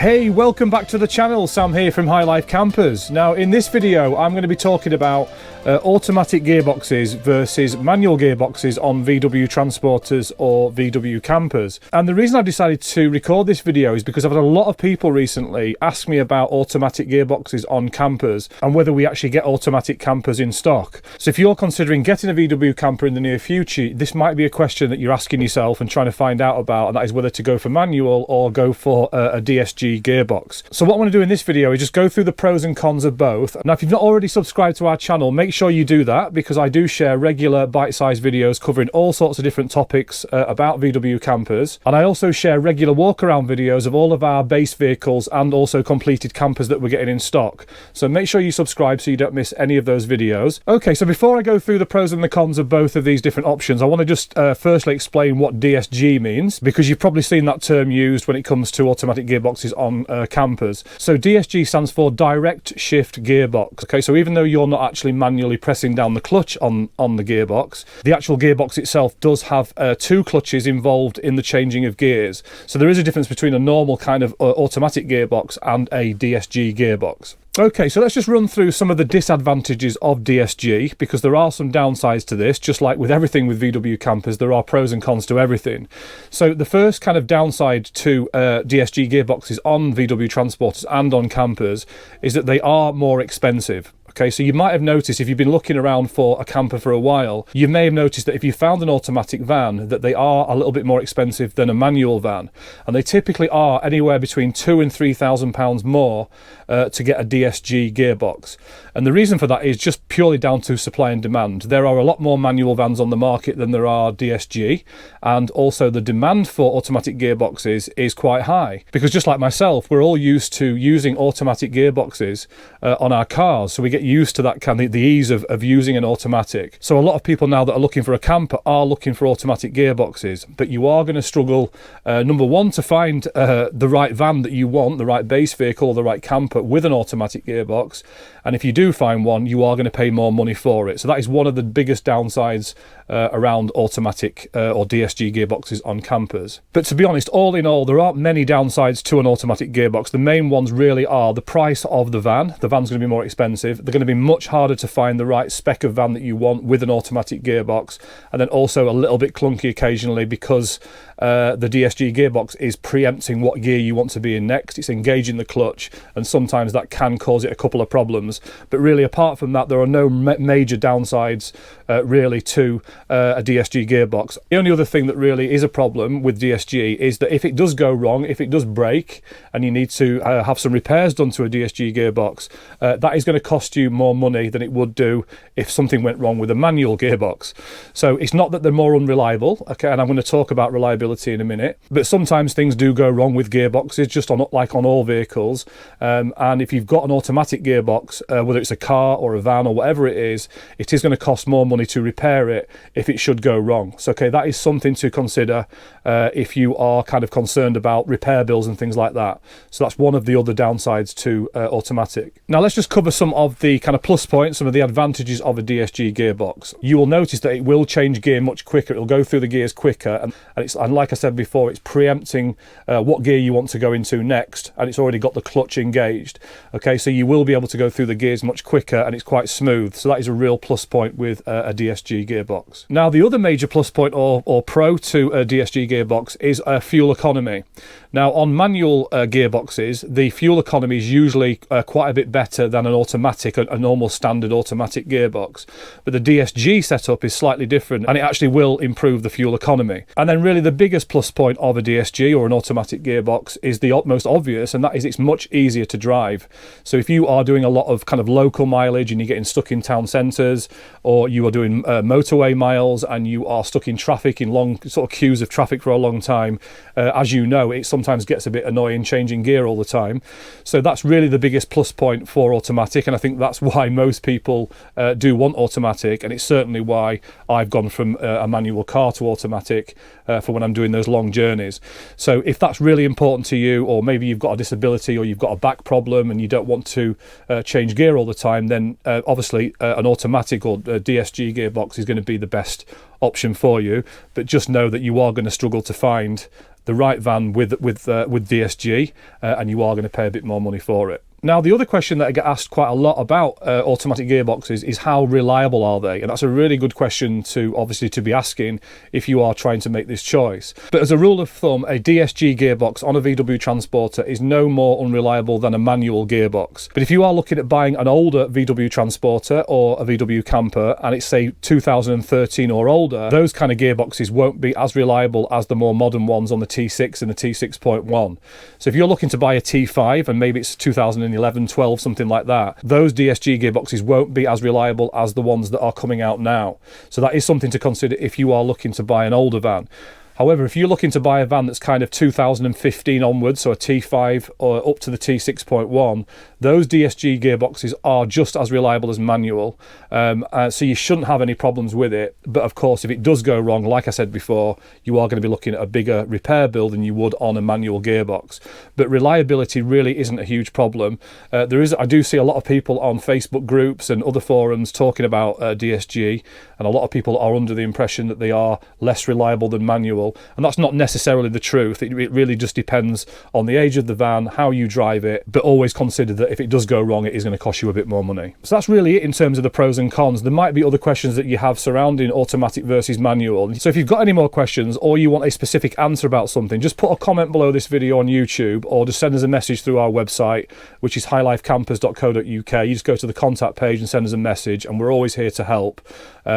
Hey, welcome back to the channel. Sam here from High Life Campers. Now in this video I'm going to be talking about automatic gearboxes versus manual gearboxes on VW transporters or VW campers. And the reason I decided to record this video is because I've had a lot of people recently ask me about automatic gearboxes on campers and whether we actually get automatic campers in stock. So if you're considering getting a VW camper in the near future, this might be a question that you're asking yourself and trying to find out about, and that is whether to go for manual or go for a DSG gearbox. So what I want to do in this video is just go through the pros and cons of both. Now if you've not already subscribed to our channel, make sure you do that, because I do share regular bite-sized videos covering all sorts of different topics about VW campers, and I also share regular walk-around videos of all of our base vehicles and also completed campers that we're getting in stock. So make sure you subscribe so you don't miss any of those videos. Okay, so before I go through the pros and the cons of both of these different options, I want to just firstly explain what DSG means, because you've probably seen that term used when it comes to automatic gearboxes on campers. So DSG stands for direct shift gearbox. Okay, so even though you're not actually manually pressing down the clutch on the gearbox, the actual gearbox itself does have two clutches involved in the changing of gears. So there is a difference between a normal kind of automatic gearbox and a DSG gearbox. Okay, so let's just run through some of the disadvantages of DSG, because there are some downsides to this. Just like with everything with VW campers, there are pros and cons to everything. So the first kind of downside to DSG gearboxes on VW transporters and on campers is that they are more expensive. Okay, so you might have noticed, if you've been looking around for a camper for a while, you may have noticed that if you found an automatic van, that they are a little bit more expensive than a manual van, and they typically are anywhere between £2,000 and £3,000 more to get a DSG gearbox. And the reason for that is just purely down to supply and demand. There are a lot more manual vans on the market than there are DSG, and also the demand for automatic gearboxes is quite high, because just like myself, we're all used to using automatic gearboxes on our cars, so we get used to that kind of the ease of using an automatic. So a lot of people now that are looking for a camper are looking for automatic gearboxes, but you are going to struggle, number one, to find the right van that you want, the right base vehicle or the right camper with an automatic gearbox, and if you do find one, you are going to pay more money for it. So that is one of the biggest downsides around automatic or DSG gearboxes on campers. But to be honest, all in all, there aren't many downsides to an automatic gearbox. The main ones really are the price of the van. The van's going to be more expensive. They're going to be much harder to find the right spec of van that you want with an automatic gearbox, and then also a little bit clunky occasionally, because the DSG gearbox is preempting what gear you want to be in next. It's engaging the clutch, and sometimes that can cause it a couple of problems. But really, apart from that, there are no major downsides really to a DSG gearbox. The only other thing that really is a problem with DSG is that if it does go wrong, if it does break and you need to have some repairs done to a DSG gearbox, that is going to cost you more money than it would do if something went wrong with a manual gearbox. So it's not that they're more unreliable, okay, and I'm going to talk about reliability in a minute, but sometimes things do go wrong with gearboxes, just on all vehicles, and if you've got an automatic gearbox, whether it's a car or a van or whatever it is going to cost more money to repair it if it should go wrong. So okay, that is something to consider if you are kind of concerned about repair bills and things like that. So that's one of the other downsides to automatic. Now let's just cover some of the kind of plus points, some of the advantages of a DSG gearbox. You will notice that it will change gear much quicker. It'll go through the gears quicker, and like I said before, it's preempting what gear you want to go into next, and it's already got the clutch engaged. Okay, so you will be able to go through the gears much quicker, and it's quite smooth. So that is a real plus point with a DSG gearbox. Now the other major plus point or pro to a DSG gearbox is fuel economy. Now on manual gearboxes, the fuel economy is usually quite a bit better than an automatic, a normal standard automatic gearbox. But the DSG setup is slightly different, and it actually will improve the fuel economy. And then really the biggest plus point of a DSG or an automatic gearbox is the most obvious, and that is it's much easier to drive. So if you are doing a lot of kind of local mileage and you're getting stuck in town centres, or you are doing motorway miles and you are stuck in traffic, in long sort of queues of traffic for a long time, as you know, it sometimes gets a bit annoying changing gear all the time. So that's really the biggest plus point for automatic, and I think that's why most people do want automatic, and it's certainly why I've gone from a manual car to automatic for when I'm doing those long journeys. So if that's really important to you, or maybe you've got a disability or you've got a back problem and you don't want to change gear all the time, then obviously an automatic or a DSG gearbox is going to be the best option for you. But just know that you are going to struggle to find the right van with DSG, and you are going to pay a bit more money for it. Now, the other question that I get asked quite a lot about automatic gearboxes is how reliable are they? And that's a really good question to obviously to be asking if you are trying to make this choice. But as a rule of thumb, a DSG gearbox on a VW Transporter is no more unreliable than a manual gearbox. But if you are looking at buying an older VW Transporter or a VW Camper, and it's say 2013 or older, those kind of gearboxes won't be as reliable as the more modern ones on the T6 and the T6.1. So if you're looking to buy a T5 and maybe it's 2011, 12, something like that, those DSG gearboxes won't be as reliable as the ones that are coming out now. So that is something to consider if you are looking to buy an older van. However, if you're looking to buy a van that's kind of 2015 onwards, so a T5 or up to the T6.1, those DSG gearboxes are just as reliable as manual. So you shouldn't have any problems with it. But of course, if it does go wrong, like I said before, you are going to be looking at a bigger repair bill than you would on a manual gearbox. But reliability really isn't a huge problem. I do see a lot of people on Facebook groups and other forums talking about DSG, and a lot of people are under the impression that they are less reliable than manual. And that's not necessarily the truth. It really just depends on the age of the van, how you drive it, but always consider that if it does go wrong, it is going to cost you a bit more money. So that's really it in terms of the pros and cons. There might be other questions that you have surrounding automatic versus manual. So if you've got any more questions or you want a specific answer about something, just put a comment below this video on YouTube, or just send us a message through our website, which is highlifecampers.co.uk. You just go to the contact page and send us a message, and we're always here to help.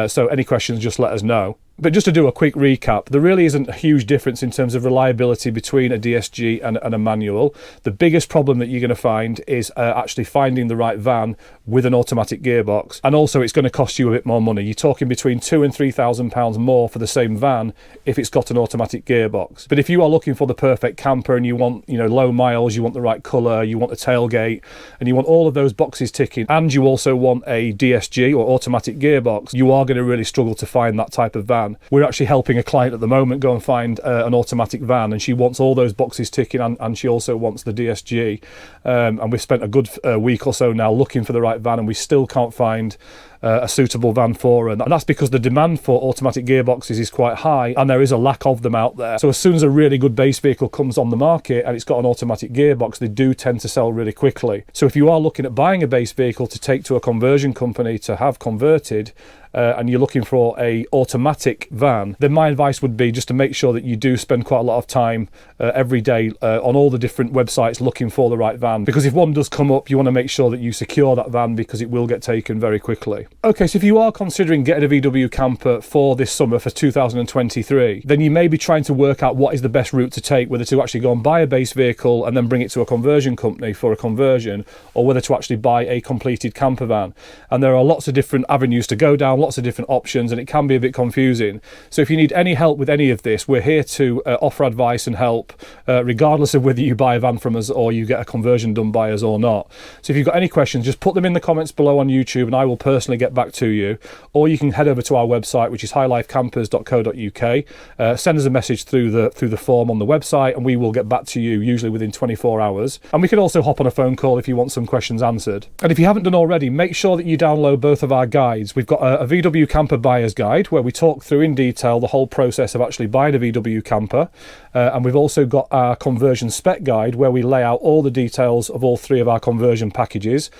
So any questions, just let us know. But just to do a quick recap, there really isn't a huge difference in terms of reliability between a DSG and a manual. The biggest problem that you're going to find is actually finding the right van with an automatic gearbox, and also it's going to cost you a bit more money. You're talking between £2,000 and £3,000 more for the same van if it's got an automatic gearbox. But if you are looking for the perfect camper and you want, low miles, you want the right colour, you want the tailgate, and you want all of those boxes ticking, and you also want a DSG or automatic gearbox, you are going to really struggle to find that type of van. We're actually helping a client at the moment go and find an automatic van, and she wants all those boxes ticking, and she also wants the DSG. And we've spent a good week or so now looking for the right van, and we still can't find a suitable van for her. And that's because the demand for automatic gearboxes is quite high, and there is a lack of them out there. So as soon as a really good base vehicle comes on the market and it's got an automatic gearbox, they do tend to sell really quickly. So if you are looking at buying a base vehicle to take to a conversion company to have converted, and you're looking for a automatic van, then my advice would be just to make sure that you do spend quite a lot of time every day on all the different websites looking for the right van, because if one does come up, you want to make sure that you secure that van, because it will get taken very quickly. Okay, so if you are considering getting a VW camper for this summer for 2023, then you may be trying to work out what is the best route to take, whether to actually go and buy a base vehicle and then bring it to a conversion company for a conversion, or whether to actually buy a completed camper van. And there are lots of different avenues to go down, lots of different options, and it can be a bit confusing. So if you need any help with any of this, we're here to offer advice and help, regardless of whether you buy a van from us or you get a conversion done by us or not. So if you've got any questions, just put them in the comments below on YouTube, and I will personally get back to you. Or you can head over to our website, which is highlifecampers.co.uk. Send us a message through the form on the website, and we will get back to you usually within 24 hours. And we can also hop on a phone call if you want some questions answered. And if you haven't done already, make sure that you download both of our guides. We've got a VW Camper Buyer's Guide, where we talk through in detail the whole process of actually buying a VW camper, and we've also got our conversion spec guide, where we lay out all the details of all three of our conversion packages,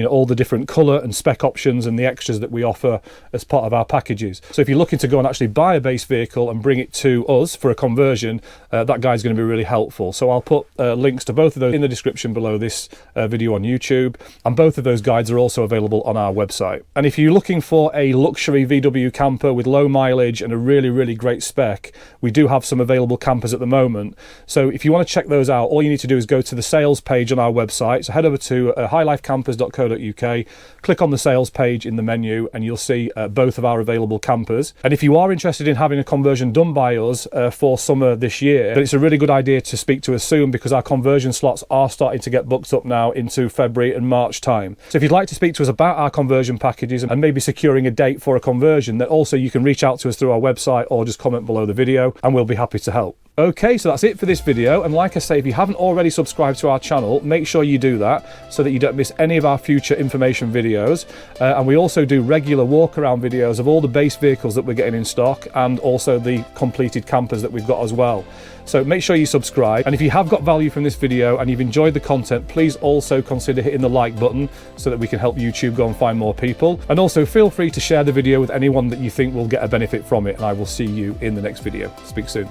all the different colour and spec options and the extras that we offer as part of our packages. So if you're looking to go and actually buy a base vehicle and bring it to us for a conversion, that guide's going to be really helpful. So I'll put links to both of those in the description below this video on YouTube, and both of those guides are also available on our website. And if you're looking for a luxury VW camper with low mileage and a really great spec, we do have some available campers at the moment. So if you want to check those out, all you need to do is go to the sales page on our website. So head over to highlifecampers.co.uk, click on the sales page in the menu, and you'll see both of our available campers. And if you are interested in having a conversion done by us for summer this year, then it's a really good idea to speak to us soon, because our conversion slots are starting to get booked up now into February and March time. So if you'd like to speak to us about our conversion packages and maybe securing a date for a conversion, then also you can reach out to us through our website or just comment below the video, and we'll be happy to help. Okay, so that's it for this video, and like I say, if you haven't already subscribed to our channel, make sure you do that so that you don't miss any of our future information videos. And we also do regular walk around videos of all the base vehicles that we're getting in stock, and also the completed campers that we've got as well. So make sure you subscribe, and if you have got value from this video and you've enjoyed the content, please also consider hitting the like button so that we can help YouTube go and find more people. And also feel free to share the video with anyone that you think will get a benefit from it, and I will see you in the next video. Speak soon.